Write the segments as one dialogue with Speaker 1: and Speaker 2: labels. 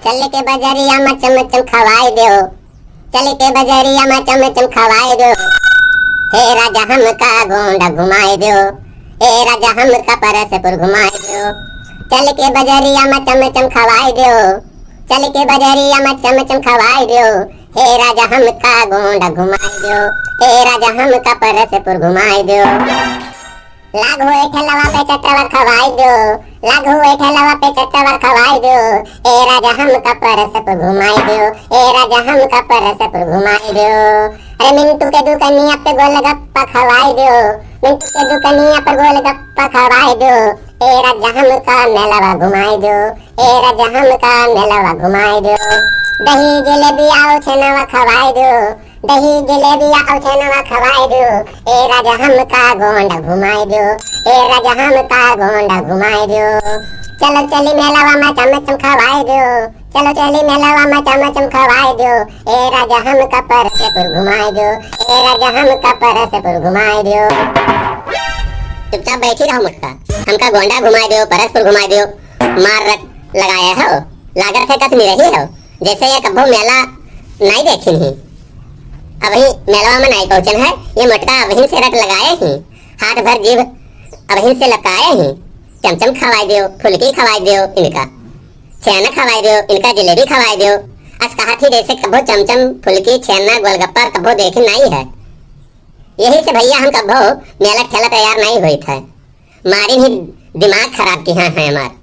Speaker 1: चल के बजरिया में चमचम खवाई दो, चल के बजरिया में चमचम खवाई दो। हे राजा हमका गोंडा घुमाई दो, हे राजा हमका परसपुर घुमाई दो। चल के बजरिया में चमचम खवाई दो, चल के बजरिया में चमचम खवाई दो। हे राजा हमका गोंडा घुमाई दो, हे राजा हमका परसपुर घुमाई दो। लागो ठेलवा पे चटवा खवाई दो, लागो ठेलवा पे चटवा खवाई दो। ए राजा हमका परसपुर घुमाई दो, ए राजा हमका परसपुर घुमाई दो। अरे मिंटू के दुकनिया पे गोलगप्पा खवाई दो, मिंटू के दुकनिया पर गोलगप्पा खवाई दो। ए राजा हमका मेलवा घुमाई दो, ए राजा हमका मेलवा घुमाई दो। दही जलेबी आओ छेनवा खवाई दो, दही जलेबी आओ छेनवा खवाई दो। ए राजा हमका गोंडा घुमाई दो, ए राजा हमका गोंडा घुमाई दो। चलो चली मेलावा में चमचम खवाई दो, चलो चली मेलावा में चमचम खवाई दो। ए राजा हमका परसपुर घुमाई दो, ए राजा हमका परसपुर घुमाई दो। चुपचाप बैठी रहो मुझका, हमका गोंडा घुमाई दो, परसपुर घुमाई दो। मार रट लगाया हो, लागत है कस नहीं रही हो, जैसे ये कभो मेला नहीं देखी नहीं। अभी मेलवा में नहीं पहुंचन है, ये मटका अभी से रट लगाए ही, हाथ भर जीभ अभी से लपकाए ही। चमचम खवाई दो, फुलकी खवाई दो, इनका छेना खवाई दो, इनका जलेबी खवाई दो। अस कहा थी जैसे कभो चमचम फुलकी छेना गोलगप्पा कभो देखी नहीं है। यही से भैया हम कभो मेला ठेला तैयार नहीं हुई था, मारी भी दिमाग खराब की है हमार।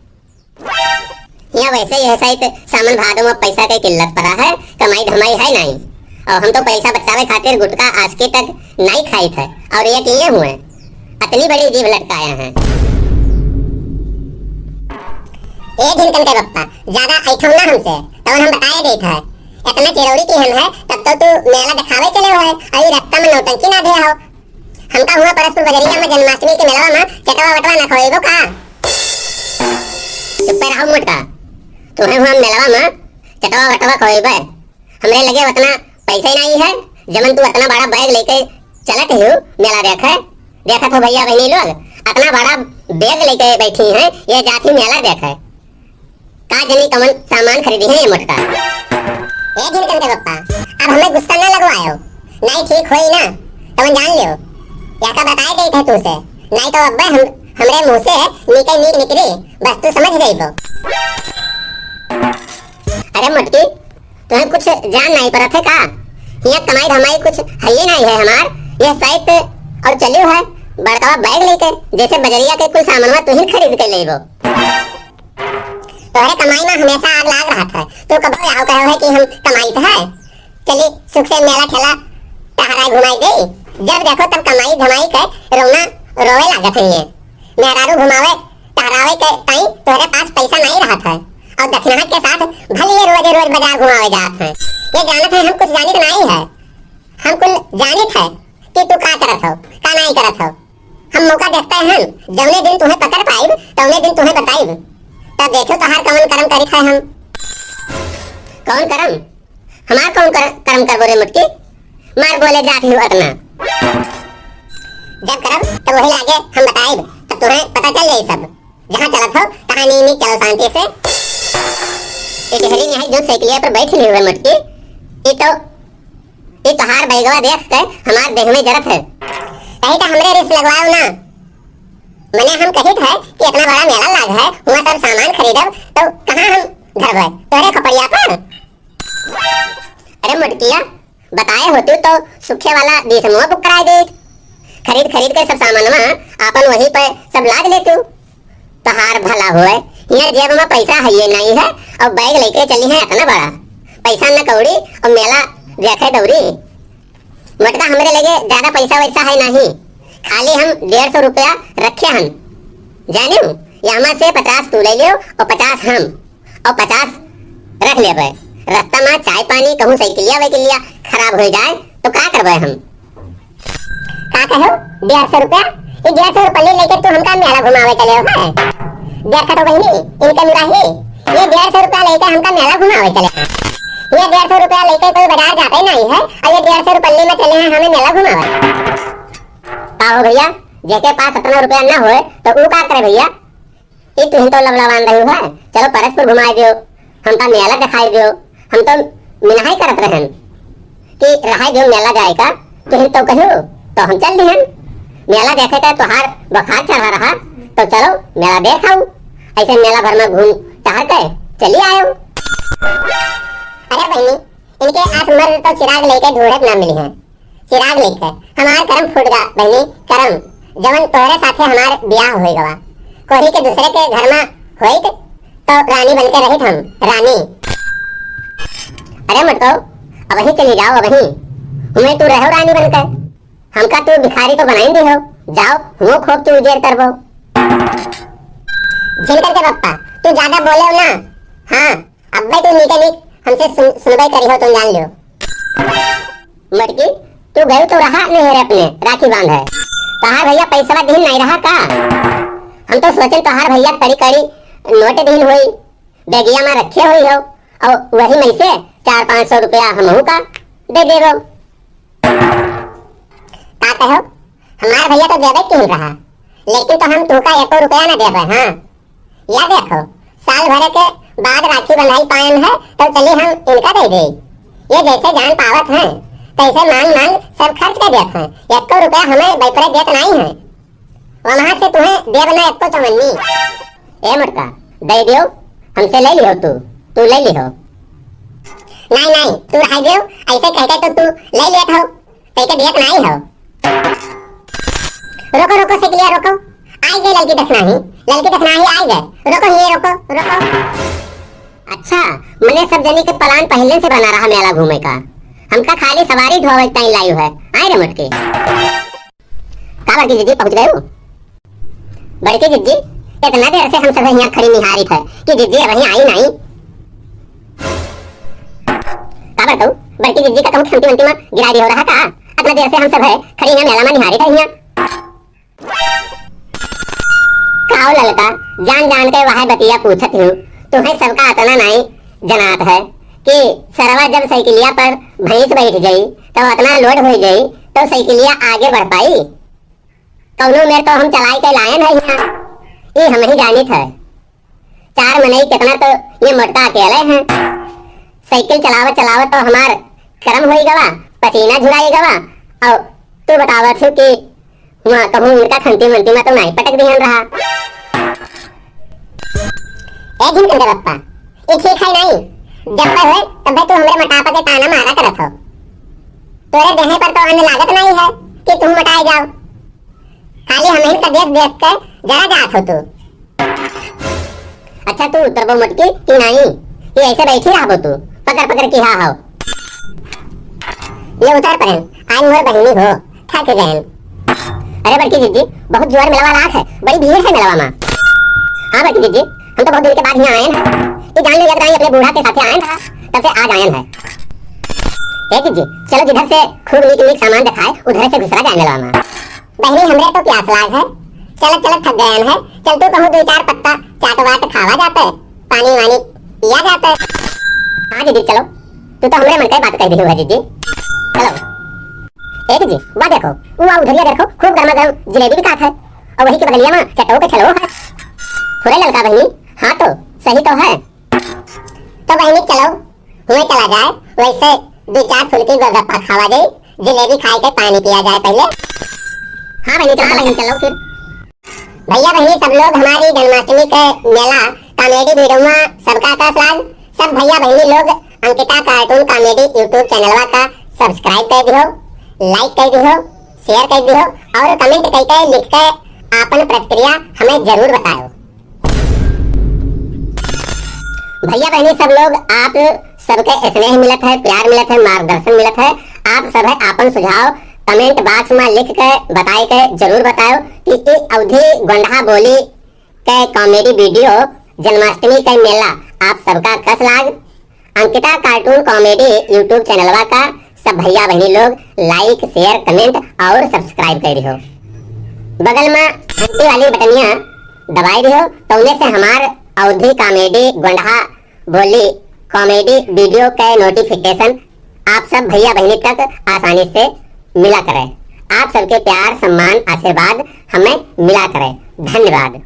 Speaker 1: यहाँ वैसे ही ऐसा ही सामान भादों में पैसा की किल्लत पड़ा है, कमाई धमाई है नहीं। और हम तो पैसा बचावे खातिर गुटका आज के तक नहीं खाई थे, और ये किए हुए इतनी बड़ी जीभ लटकाया है। ए ढिनकन के बप्पा ज्यादा ऐठो ना हमसे, तो हम बताए गई था इतना चिरौड़ी की हम है, तब तो तू मेला दिखावे चले हो है, अभी रास्ता में नौटंकी ना दे हो। हमका हुआ परसपुर बजरिया में जन्माष्टमी के मेला में चटवा वटवा ना खोएबो का। चुप पे रहो मुटका, तुम्हें हुआ मेलवा में चटवा वटवा खोएबे, हमरे लगे उतना पैसा ही नहीं है जमन तू इतना बड़ा बैग लेके चलत हो मेला देखे। देखा तो भैया बहनी लोग इतना बड़ा बैग लेके बैठी हैं, ये जाती मेला देखे का जनी कमन सामान खरीदी है ये मोटका। ए ढिनकन के बप्पा अब हमें गुस्सा ना लगवाओ, नहीं ठीक होई ना तुम जान लियो, या का बताए गई थे तुझसे, नहीं तो अब हमरे मुंह से निकल नीक निकली, बस तू समझ गई वो। अरे मोटकी तुम्हें कुछ जान नहीं पड़ा थे का, ये कमाई धमाई कुछ है ही नहीं है हमार, ये साइट और चलियो है बड़का बैग लेके, जैसे बजरिया के कुल सामान तू ही खरीद के लेबो। तोहरे कमाई में हमेशा आग लाग रहा था, तू कब आओ कहो है कि हम कमाई तो है, चली सुख से मेला ठेला टहरा घुमाई दे। जब देखो तब कमाई धमाई के रोना रोवे लागत है। ये मेहरारू घुमावे टहरावे के टाइम तोहरे पास पैसा नहीं रहा था, और दक्षिणा के साथ भले रोज रोज बाजार घुमावे जात है। ये जानत है हम कुछ जानित नहीं है, हम कुल जानित है कि तू का करत हो का नहीं करत हो। हम मौका देखते हैं, जौने दिन तुम्हें पकड़ पाइब तौने दिन तुम्हें बताइब, तब देखो तो हर कौन कर्म करी है। हम कौन कर्म, हमार कौन कर्म कर बोले मुटकी, मार बोले जाती हूँ इतना। जब करब तब वही लागे हम बताइब, तब तुम्हें पता चल जाए सब, जहाँ चलत हो तहाँ नी चलो शांति से। हरी यहाँ जो साइकिलिया पर बैठी हुई मुटकी, ये तो हार बैगवा देख के हमार देह में जरत है, कहीं तो हमरे रिस्क लगवाओ ना। मने हम कहित है कि इतना बड़ा मेला लाग है, हुआ सब सामान खरीदब तो कहाँ हम धरबे तोरे खपड़िया पर। अरे मुटकिया बताए होती तो सुखे वाला दिसमुआ बुक कराए दे, खरीद के सब सामान में आपन वहीं पर सब लाद ले तू, तो हार भला हुए। यहाँ जेब में पैसा है ये नहीं है, और बैग लेके चली है इतना बड़ा, पैसा न कौड़ी और मेला देखे दौड़ी। मटका हमरे लगे ज्यादा पैसा वैसा है नहीं, खाली हम 150 रुपया रखे हम जाने, यहाँ से 50 तू ले लियो और 50 हम, और 50 रख ले। रास्ता में चाय पानी कहूँ साइकिलिया वैकिलिया खराब हो जाए तो क्या करबे हम। का कहो 150 रुपया, ये 150 रुपया लेके तू हमका मेला घुमावे चले हो है। देखा तो बहनी इनके मुराही, ये 150 रुपया लेके हमका मेला घुमावे चले हैं। ये 150 रुपया लेके कोई बाजार जाते नहीं है, और ये 150 रुपये में चले हैं हमें मेला घुमावे। का हो भैया, जेके पास इतना रुपया ना होए तो वो का करे भैया, ये तुम तो लवला बांध रही है, चलो परसपुर घुमा दियो, हमका मेला दिखाई दो। हम तो मिनाही करत रहन कि रहाई दो मेला जाएगा तो हम तो कहो तो हम चल दिहन मेला देखे का। तोहार बुखार चढ़ा रहा तो चलो मेला देख आओ। ऐसे मेला भर में घूम टहल के चली आयो। अरे बहनी, इनके आस मर्द तो चिराग लेके ढूंढत ना मिली है। चिराग लेके हमार करम फूट गा बहनी, करम जवन तोहरे साथे हमार ब्याह होई गवा। कोई के दूसरे के घर में होई तो रानी बनके रही हम रानी। अरे मत कहो, अब वहीं चली जाओ। अब वहीं हमें तू रहो रानी बनकर, हमका तू भिखारी तो बनाई दी हो। जाओ हुओ खूब तू उजेर करबो। झिलकर के पप्पा तू ज्यादा बोले हो ना। हाँ अब भाई तू नीचे नीच हमसे सुनवाई करी हो, तुम जान लियो। मटकी तू गई तो रहा नहीं अपने राखी बांध है। तहार भैया पैसा दिन नहीं रहा का। हम तो सोचे तहार भैया कड़ी कड़ी नोट दिन हुई बेगिया में रखे हुई हो और वही में से 400-500 रुपया हमहू का दे देबो। का कहो हमार भैया तो देवे क्यों रहा, लेकिन तो हम तुका 1 रुपया ना देवे। हाँ या देखो साल भर के बाद राखी बंधाई पायन है तो चलिए हम इनका दे दे। ये जैसे जान पावत हैं तैसे मांग मांग सब खर्च कर देते हैं। 1 रुपया हमें बैपरे देते नहीं है। वहां से तुम्हें दे बना 1 चवन्नी। ए मुटका दे दियो, हमसे ले लियो। तू ले लियो। नहीं नहीं तू रह दियो, ऐसे कहते तो तू ले लेत हो, कहते देत नहीं हो। रोको रोको से लिया, रोको आई गए लड़की देखना ही आई गए। रोको ये रोको। अच्छा मैंने सब जनी के प्लान पहले से बना रहा मेला घूमे का। हमका खाली सवारी ढोवे टाइम लायू है। आए रे मुटके का बड़की जिज्जी पहुंच गए हो। बड़की जिज्जी इतना देर से हम सब यहाँ खड़ी निहारी थे कि जिज्जी वहीं आई नहीं। का बताऊं बड़की जिज्जी का कहूं खंती वंती में गिरा दी हो रहा था। इतना देर से हम सब है खड़ी यहाँ मेला में निहारी थे। यहाँ काओ ललका जान जान के वह बतिया पूछत हूँ। तुम्हें सबका इतना नहीं जनात है कि सरवा जब साइकिलिया पर भैंस बैठ गई तो इतना लोड हो गई तो साइकिलिया आगे बढ़ पाई। कौनो मेरे तो हम चलाई के लायन है यहाँ, ये हम ही जानी थे। 4 महीने कितना तो ये मोटका अकेले हैं। साइकिल चलावत तो हमार कर्म होई गवा, पसीना झुराई गवा। और तू बतावत हूँ कि वहाँ कहूँ उनका खंती मंती में तो नहीं पटक दिहन रहा। ए दिन के पप्पा ये ठीक है नहीं। जब पर है तब तू हमरे मटापा के ताना मारा करत हो। तोरे देहे पर तो अन्न लागत नहीं है कि तुम मटाए जाओ। खाली हम इनका देख के जरा जात हो तू। अच्छा तू उतरबो मटकी कि नहीं, ये ऐसे बैठी रहो तू पकड़ की हो। ये उतर पहन आज मोर बहिनी हो थक गए। अरे बड़की जीजी बहुत जोर मेला वाला है, बड़ी भीड़ है मेला में। हाँ बड़की जीजी हम तो बहुत दिन के बाद यहाँ आए हैं। ये जान लो अपने बूढ़ा के साथ आए था तब से आज आए हैं। ए जीजी चलो जिधर से खूब नीक सामान दिखाए उधर से घुसरा जाए मेला में। बहनी हमरे तो प्यास लाग है, चलत थक गए हैं। चल तू कहूँ 2-4 पत्ता चाट वाट खावा जाता है, पानी वानी पिया जाता है। हाँ जीजी चलो, तू तो हमरे मन की बात कह दी है जीजी। चलो एक जी वहाँ देखो, वहाँ उधरिया देखो खूब गर्मा गर्म जलेबी भी खात है और वही के बगलिया में चटो के चलो है। थोड़े ललका बहनी, हाँ तो सही तो है। तो बहनी चलो हुए चला जाए, वैसे 2-4 फुल्की गोलगप्पा खावा जाए, जलेबी खाए के पानी पिया जाए पहले। हाँ बहनी चलो फिर। भैया बहनी सब लोग हमारी जन्माष्टमी के मेला कॉमेडी वीडियो में सबका आशीर्वाद। सब भैया बहनी लोग अंकिता कार्टून कॉमेडी यूट्यूब चैनलवा का सब्सक्राइब कर दियो, लाइक कर दियो, शेयर कर दियो और कमेंट करके लिख के अपन प्रतिक्रिया हमें जरूर बताओ। भैया बहनी सब लोग आप सबके स्नेह मिलत है, प्यार मिलत है, मार्गदर्शन मिलत है। आप सब है अपन सुझाव कमेंट बॉक्स में लिख के बताए के जरूर बताओ कि ये अवधि गोंडा बोली के कॉमेडी वीडियो जन्माष्टमी का मेला आप सबका कस लाग। अंकिता कार्टून कॉमेडी यूट्यूब चैनलवा का सब भैया बहनी लोग लाइक शेयर कमेंट और सब्सक्राइब कर दियो। बगल में घंटी वाली बटनिया दबाई दियो तो उन्हें से हमार अवधि कॉमेडी गोंडा बोली कॉमेडी वीडियो के नोटिफिकेशन आप सब भैया बहनी तक आसानी से मिला करे। आप सबके प्यार सम्मान आशीर्वाद हमें मिला करे। धन्यवाद।